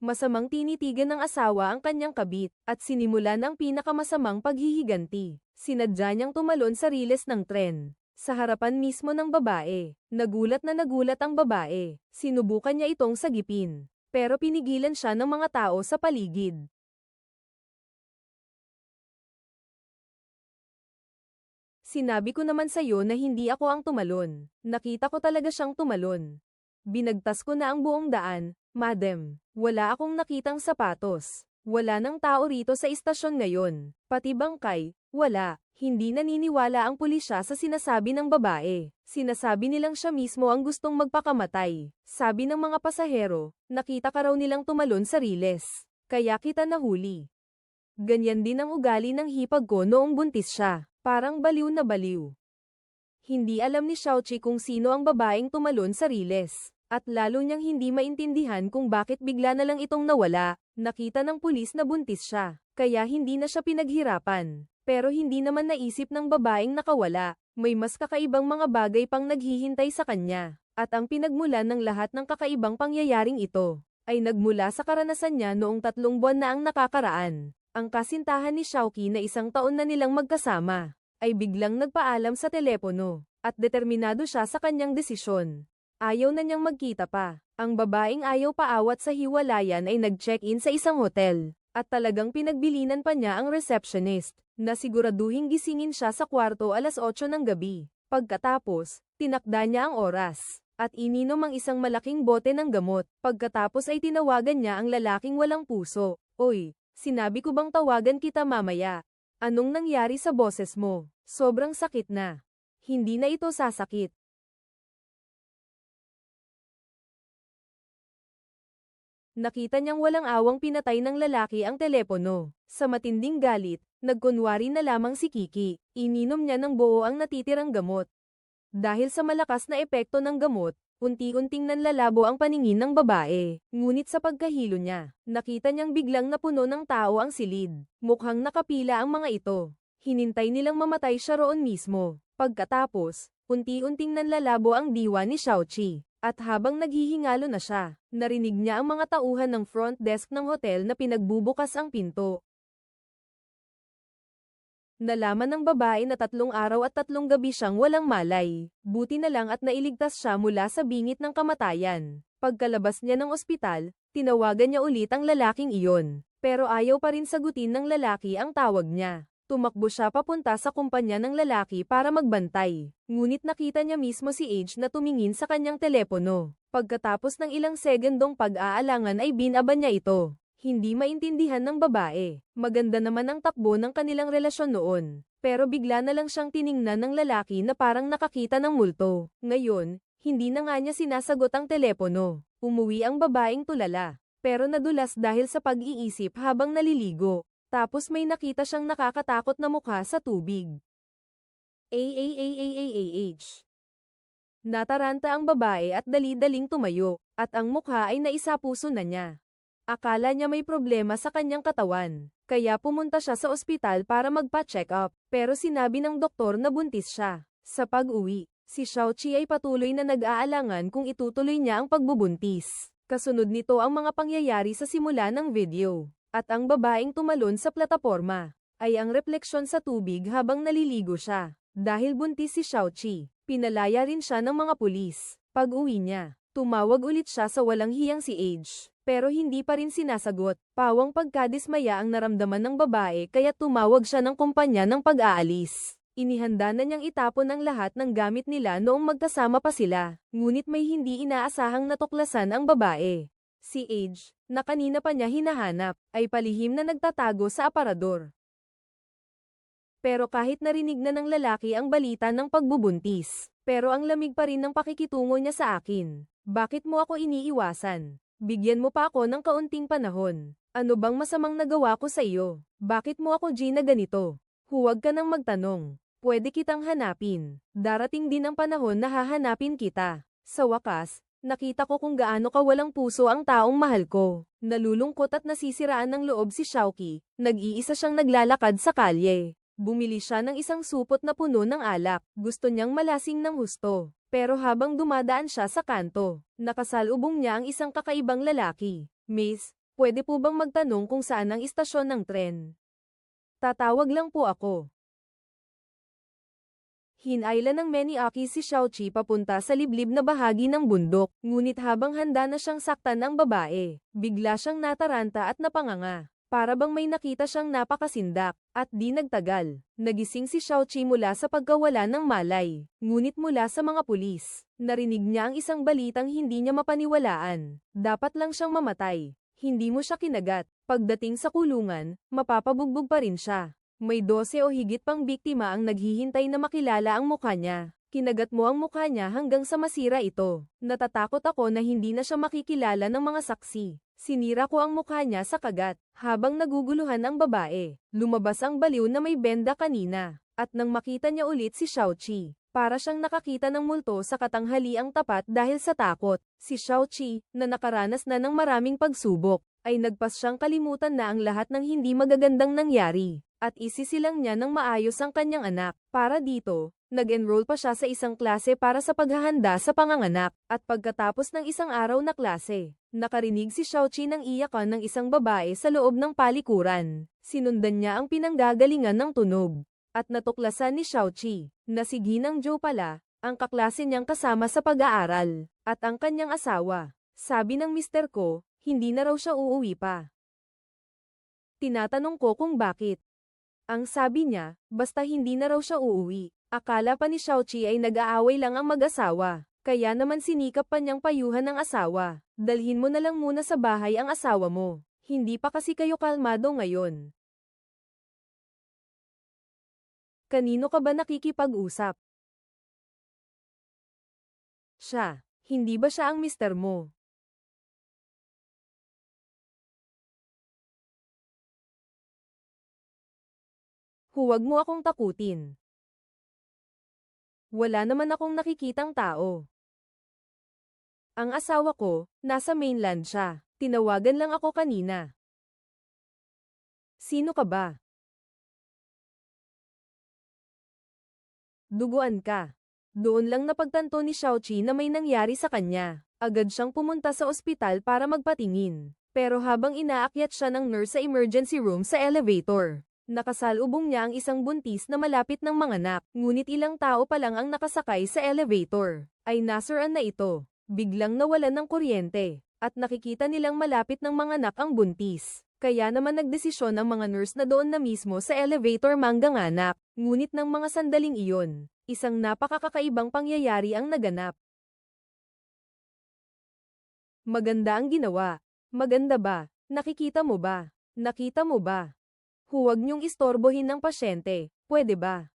Masamang tinitigan ng asawa ang kanyang kabit, at sinimulan ang pinakamasamang paghihiganti. Sinadya niyang tumalon sa riles ng tren. Sa harapan mismo ng babae. Nagulat na nagulat ang babae. Sinubukan niya itong sagipin. Pero pinigilan siya ng mga tao sa paligid. Sinabi ko naman sa'yo na hindi ako ang tumalon. Nakita ko talaga siyang tumalon. Binagtas ko na ang buong daan, madam. Wala akong nakitang sapatos. Wala nang tao rito sa istasyon ngayon. Pati bangkay, wala. Hindi naniniwala ang pulisya sa sinasabi ng babae. Sinasabi nilang siya mismo ang gustong magpakamatay. Sabi ng mga pasahero, nakita ka raw nilang tumalon sa riles. Kaya kita nahuli. Ganyan din ang ugali ng hipag ko noong buntis siya. Parang baliw na baliw. Hindi alam ni Xiaoqi kung sino ang babaeng tumalon sa riles. At lalo niyang hindi maintindihan kung bakit bigla na lang itong nawala. Nakita ng pulis na buntis siya. Kaya hindi na siya pinaghirapan. Pero hindi naman naisip ng babaeng nakawala. May mas kakaibang mga bagay pang naghihintay sa kanya. At ang pinagmulan ng lahat ng kakaibang pangyayaring ito ay nagmula sa karanasan niya noong 3 buwan na ang nakakaraan. Ang kasintahan ni Xiaoqi na 1 taon na nilang magkasama ay biglang nagpaalam sa telepono at determinado siya sa kanyang desisyon. Ayaw na niyang magkita pa. Ang babaeng ayaw paawat sa hiwalayan ay nag-check-in sa isang hotel at talagang pinagbilinan pa niya ang receptionist na siguraduhing gisingin siya sa kwarto alas 8 ng gabi. Pagkatapos, tinakda niya ang oras at ininom ang isang malaking bote ng gamot. Pagkatapos ay tinawagan niya ang lalaking walang puso. Oy, sinabi ko bang tawagan kita mamaya? Anong nangyari sa boses mo? Sobrang sakit na. Hindi na ito sasakit. Nakita niyang walang awang pinatay ng lalaki ang telepono. Sa matinding galit, nagkunwari na lamang si Kiki. Ininom niya ng buo ang natitirang gamot. Dahil sa malakas na epekto ng gamot, unti-unting nanlalabo ang paningin ng babae. Ngunit sa pagkahilo niya, nakita niyang biglang napuno ng tao ang silid. Mukhang nakapila ang mga ito. Hinintay nilang mamatay siya roon mismo. Pagkatapos, unti-unting nanlalabo ang diwa ni Xiaoqi. At habang naghihingalo na siya, narinig niya ang mga tauhan ng front desk ng hotel na pinagbubukas ang pinto. Nalaman ng babae na 3 araw at 3 gabi siyang walang malay. Buti na lang at nailigtas siya mula sa bingit ng kamatayan. Pagkalabas niya ng ospital, tinawagan niya ulit ang lalaking iyon. Pero ayaw pa rin sagutin ng lalaki ang tawag niya. Tumakbo siya papunta sa kumpanya ng lalaki para magbantay. Ngunit nakita niya mismo si Age na tumingin sa kanyang telepono. Pagkatapos ng ilang segundong pag-aalangan ay binaban niya ito. Hindi maintindihan ng babae. Maganda naman ang takbo ng kanilang relasyon noon. Pero bigla na lang siyang tiningnan ng lalaki na parang nakakita ng multo. Ngayon, hindi na nga niya sinasagot ang telepono. Umuwi ang babaeng tulala. Pero nadulas dahil sa pag-iisip habang naliligo. Tapos may nakita siyang nakakatakot na mukha sa tubig. H. Nataranta ang babae at dali-daling tumayo, at ang mukha ay naisapuso na niya. Akala niya may problema sa kanyang katawan, kaya pumunta siya sa ospital para magpa-check up, pero sinabi ng doktor na buntis siya. Sa pag-uwi, si Xiaoqi ay patuloy na nag-aalangan kung itutuloy niya ang pagbubuntis. Kasunod nito ang mga pangyayari sa simula ng video. At ang babaeng tumalon sa plataporma ay ang refleksyon sa tubig habang naliligo siya. Dahil buntis si Xiaoqi, pinalaya rin siya ng mga pulis. Pag-uwi niya, tumawag ulit siya sa walang hiyang si Age. Pero hindi pa rin sinasagot. Pawang pagkadismaya ang naramdaman ng babae kaya tumawag siya ng kumpanya ng pag-aalis. Inihanda na niyang itapon ang lahat ng gamit nila noong magkasama pa sila. Ngunit may hindi inaasahang natuklasan ang babae. Si Age, na kanina pa niya hinahanap, ay palihim na nagtatago sa aparador. Pero kahit narinig na ng lalaki ang balita ng pagbubuntis, pero ang lamig pa rin ng pakikitungo niya sa akin. Bakit mo ako iniiwasan? Bigyan mo pa ako ng kaunting panahon. Ano bang masamang nagawa ko sa iyo? Bakit mo ako Gina ganito? Huwag ka nang magtanong. Pwede kitang hanapin. Darating din ang panahon na hahanapin kita. Sa wakas, nakita ko kung gaano ka walang puso ang taong mahal ko. Nalulungkot at nasisiraan ng loob si Xiaoqi. Nag-iisa siyang naglalakad sa kalye. Bumili siya ng isang supot na puno ng alak. Gusto niyang malasing ng husto. Pero habang dumadaan siya sa kanto, nakasalubong niya ang isang kakaibang lalaki. Miss, Pwede po bang magtanong kung saan ang istasyon ng tren? Tatawag lang po ako. Hinailan ng Maniaki si Xiaoqi papunta sa liblib na bahagi ng bundok, ngunit habang handa na siyang saktan ng babae, bigla siyang nataranta at napanganga. Para bang may nakita siyang napakasindak, at di nagtagal, nagising si Xiaoqi mula sa pagkawala ng malay. Ngunit mula sa mga pulis, narinig niya ang isang balitang hindi niya mapaniwalaan. Dapat lang siyang mamatay. Hindi mo siya kinagat. Pagdating sa kulungan, mapapabugbog pa rin siya. May 12 o higit pang biktima ang naghihintay na makilala ang mukha niya. Kinagat mo ang mukha niya hanggang sa masira ito. Natatakot ako na hindi na siya makikilala ng mga saksi. Sinira ko ang mukha niya sa kagat. Habang naguguluhan ang babae, lumabas ang baliw na may benda kanina. At nang makita niya ulit si Xiaoqi, para siyang nakakita ng multo sa katanghaliang tapat dahil sa takot. Si Xiaoqi, na nakaranas na ng maraming pagsubok, ay nagpas siyang kalimutan na ang lahat ng hindi magagandang nangyari. At isisilang niya ng maayos ang kanyang anak. Para dito, nag-enroll pa siya sa isang klase para sa paghahanda sa panganganak. At pagkatapos ng isang araw na klase, nakarinig si Xiaoqi ng iyakan ng isang babae sa loob ng palikuran. Sinundan niya ang pinanggagalingan ng tunog. At natuklasan ni Xiaoqi, na si Ginang Zhou pala, ang kaklase niyang kasama sa pag-aaral, at ang kanyang asawa. Sabi ng mister ko, hindi na raw siya uuwi pa. Tinatanong ko kung bakit. Ang sabi niya, basta hindi na raw siya uuwi. Akala pa ni Xiaoqi ay nag-aaway lang ang mag-asawa. Kaya naman sinikap pa niyang payuhan ng asawa. Dalhin mo na lang muna sa bahay ang asawa mo. Hindi pa kasi kayo kalmado ngayon. Kanino ka ba nakikipag-usap? Siya. Hindi ba siya ang mister mo? Huwag mo akong takutin. Wala naman akong nakikitang tao. Ang asawa ko, nasa mainland siya. Tinawagan lang ako kanina. Sino ka ba? Duguan ka. Doon lang napagtanto ni Xiaoqi na may nangyari sa kanya. Agad siyang pumunta sa ospital para magpatingin. Pero habang inaakyat siya ng nurse sa emergency room sa elevator, nakasalubong niya ang isang buntis na malapit ng manganak. Ngunit ilang tao pa lang ang nakasakay sa elevator. Ay nasiraan na ito. Biglang nawalan ng kuryente. At nakikita nilang malapit ng manganak ang buntis. Kaya naman nagdesisyon ang mga nurse na doon na mismo sa elevator mangganganak. Ngunit ng mga sandaling iyon, isang napakakakaibang pangyayari ang naganap. Maganda ang ginawa. Maganda ba? Nakikita mo ba? Nakita mo ba? Huwag niyong istorbohin ng pasyente, pwede ba?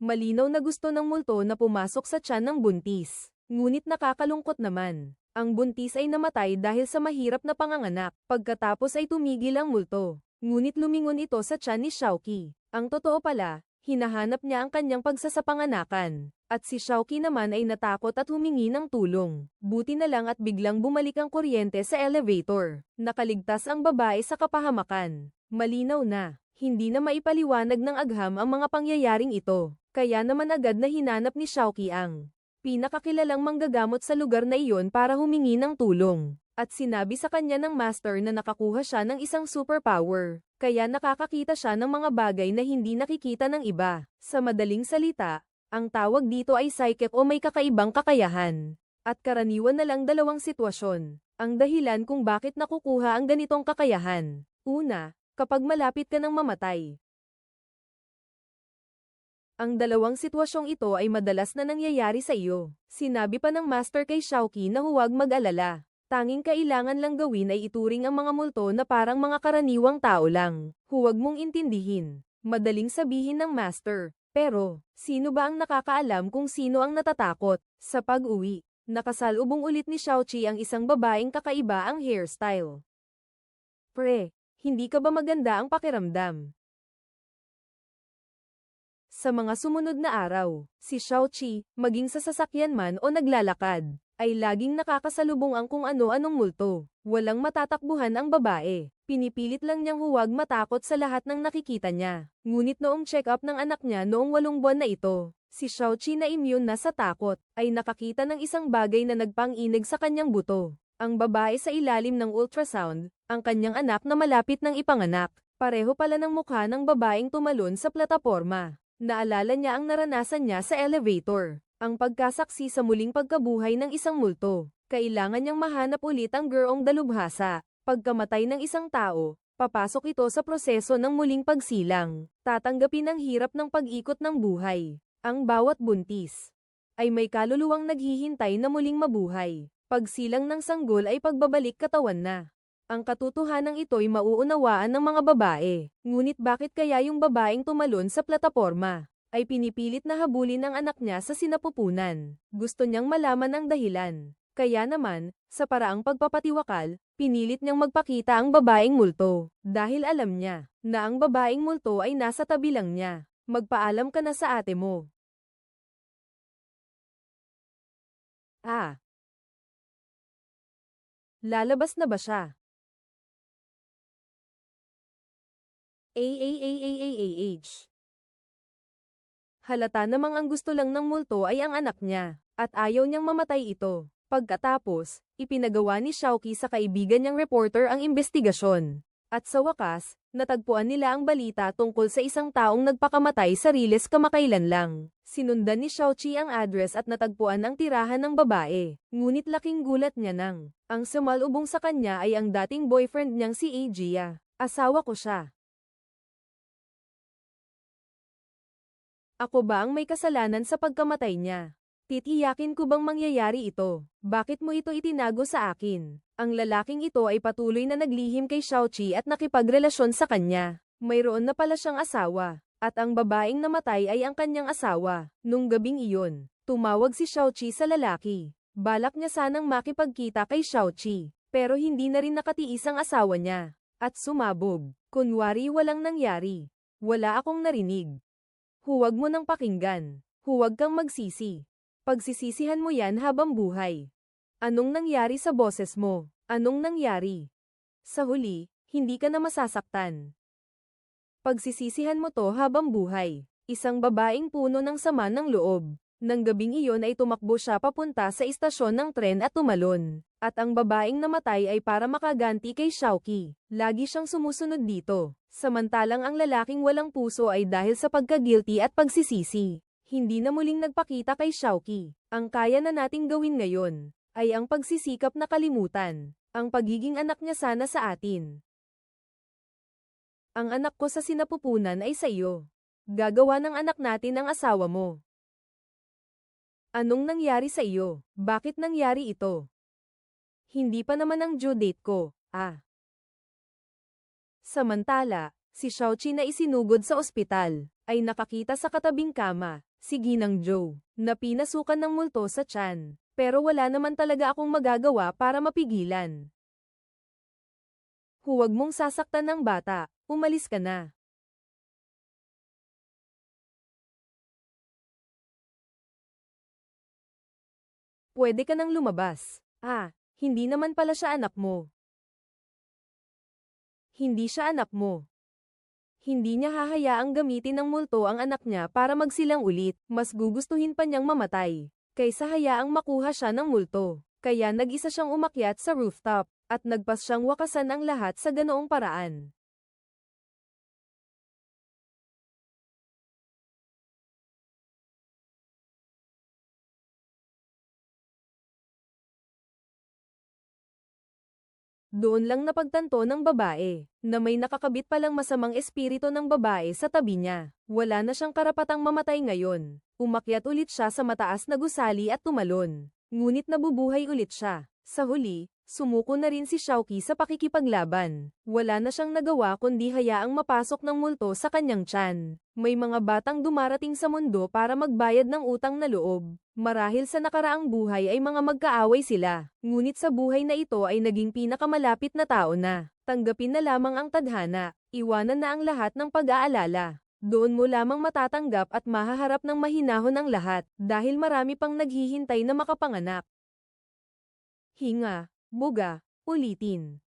Malinaw na gusto ng multo na pumasok sa tiyan ng buntis. Ngunit nakakalungkot naman. Ang buntis ay namatay dahil sa mahirap na panganganak. Pagkatapos ay tumigil ang multo. Ngunit lumingon ito sa tiyan ni Xiaoqi. Ang totoo pala, hinahanap niya ang kanyang pagsasapanganakan. At si Xiaoqi naman ay natakot at humingi ng tulong. Buti na lang at biglang bumalik ang kuryente sa elevator. Nakaligtas ang babae sa kapahamakan. Malinaw na, hindi na maipaliwanag ng agham ang mga pangyayaring ito. Kaya naman agad na hinanap ni Xiaoqi ang pinakakilalang manggagamot sa lugar na iyon para humingi ng tulong. At sinabi sa kanya ng master na nakakuha siya ng isang superpower. Kaya nakakakita siya ng mga bagay na hindi nakikita ng iba. Sa madaling salita, ang tawag dito ay psychic o may kakaibang kakayahan. At karaniwan na lang dalawang sitwasyon. Ang dahilan kung bakit nakukuha ang ganitong kakayahan. Una, kapag malapit ka ng mamatay. Ang dalawang sitwasyong ito ay madalas na nangyayari sa iyo. Sinabi pa ng master kay Xiaoqi na huwag mag-alala. Tanging kailangan lang gawin ay ituring ang mga multo na parang mga karaniwang tao lang. Huwag mong intindihin. Madaling sabihin ng master. Pero, sino ba ang nakakaalam kung sino ang natatakot? Sa pag-uwi, nakasalubong ulit ni Xiaoqi ang isang babaeng kakaiba ang hairstyle. Pre, hindi ka ba maganda ang pakiramdam? Sa mga sumunod na araw, si Xiaoqi, maging sa sasakyan man o naglalakad, ay laging nakakasalubong ang kung ano-anong multo. Walang matatakbuhan ang babae. Pinipilit lang niyang huwag matakot sa lahat ng nakikita niya. Ngunit noong check-up ng anak niya noong 8 buwan na ito, si Xiaoqi na immune na sa takot, ay nakakita ng isang bagay na nagpang-inig sa kanyang buto. Ang babae sa ilalim ng ultrasound, ang kanyang anak na malapit ng ipanganak. Pareho pala ng mukha ng babaeng tumalon sa plataporma. Naalala niya ang naranasan niya sa elevator. Ang pagkasaksi sa muling pagkabuhay ng isang multo. Kailangan niyang mahanap ulit ang gurong dalubhasa. Pagkamatay ng isang tao, papasok ito sa proseso ng muling pagsilang. Tatanggapin ang hirap ng pag-ikot ng buhay. Ang bawat buntis ay may kaluluwang naghihintay na muling mabuhay. Pagsilang ng sanggol ay pagbabalik katawan na. Ang katotohanan ito'y mauunawaan ng mga babae. Ngunit bakit kaya yung babaeng tumalon sa plataporma ay pinipilit na habulin ng anak niya sa sinapupunan? Gusto niyang malaman ang dahilan. Kaya naman, sa paraang pagpapatiwakal, pinilit niyang magpakita ang babaeng multo. Dahil alam niya na ang babaeng multo ay nasa tabi lang niya. Magpaalam ka na sa ate mo. Ah. Lalabas na ba siya? AAAAAH. Halata namang ang gusto lang ng multo ay ang anak niya, at ayaw niyang mamatay ito. Pagkatapos, ipinagawa ni Xiaoqi sa kaibigan niyang reporter ang investigasyon. At sa wakas, natagpuan nila ang balita tungkol sa isang taong nagpakamatay sa Riles kamakailan lang. Sinundan ni Xiaoqi ang address at natagpuan ang tirahan ng babae. Ngunit laking gulat niya nang ang sumalubong sa kanya ay ang dating boyfriend niyang si Ajia. Asawa ko siya. Ako ba ang may kasalanan sa pagkamatay niya? Titiyakin ko bang mangyayari ito? Bakit mo ito itinago sa akin? Ang lalaking ito ay patuloy na naglihim kay Xiaoqi at nakipagrelasyon sa kanya. Mayroon na pala siyang asawa, at ang babaeng namatay ay ang kanyang asawa. Nung gabing iyon, tumawag si Xiaoqi sa lalaki. Balak niya sanang makipagkita kay Xiaoqi, pero hindi na rin nakatiis ang asawa niya. At sumabog. Kunwari walang nangyari. Wala akong narinig. Huwag mo nang pakinggan. Huwag kang magsisi. Pagsisisihan mo yan habang buhay. Anong nangyari sa boses mo? Anong nangyari? Sa huli, hindi ka na masasaktan. Pagsisisihan mo to habang buhay. Isang babaeng puno ng sama ng loob. Nang gabing iyon ay tumakbo siya papunta sa istasyon ng tren at tumalon. At ang babaeng namatay ay para makaganti kay Xiaoqi. Lagi siyang sumusunod dito. Samantalang ang lalaking walang puso ay dahil sa pagka-guilty at pagsisisi. Hindi na muling nagpakita kay Xiaoqi. Ang kaya na nating gawin ngayon ay ang pagsisikap na kalimutan ang pagiging anak niya sana sa atin. Ang anak ko sa sinapupunan ay sa iyo. Gagawa ng anak natin ang asawa mo. Anong nangyari sa iyo? Bakit nangyari ito? Hindi pa naman ang due date ko, Samantala, si Xiaoqi na isinugod sa ospital ay nakakita sa katabing kama si Ginang Zhou, na pinasukan ng multo sa tiyan, pero wala naman talaga akong magagawa para mapigilan. Huwag mong sasaktan ng bata, umalis ka na. Pwede ka nang lumabas. Hindi naman pala siya anak mo. Hindi siya anak mo. Hindi niya hahayaang gamitin ng multo ang anak niya para magsilang ulit. Mas gugustuhin pa niyang mamatay kaysa hayaang makuha siya ng multo. Kaya nag-isa siyang umakyat sa rooftop at nagpas siyang wakasan ang lahat sa ganoong paraan. Doon lang napagtanto ng babae na may nakakabit palang masamang espiritu ng babae sa tabi niya. Wala na siyang karapatang mamatay ngayon. Umakyat ulit siya sa mataas na gusali at tumalon. Ngunit nabubuhay ulit siya. Sa huli, sumuko na rin si Xiaoqi sa pakikipaglaban. Wala na siyang nagawa kundi hayaang mapasok ng multo sa kanyang tiyan. May mga batang dumarating sa mundo para magbayad ng utang na loob. Marahil sa nakaraang buhay ay mga magkaaway sila. Ngunit sa buhay na ito ay naging pinakamalapit na tao na. Tanggapin na lamang ang tadhana. Iwanan na ang lahat ng pag-aalala. Doon mo lamang matatanggap at mahaharap ng mahinahon ang lahat dahil marami pang naghihintay na makapanganak. Hinga, buga, ulitin.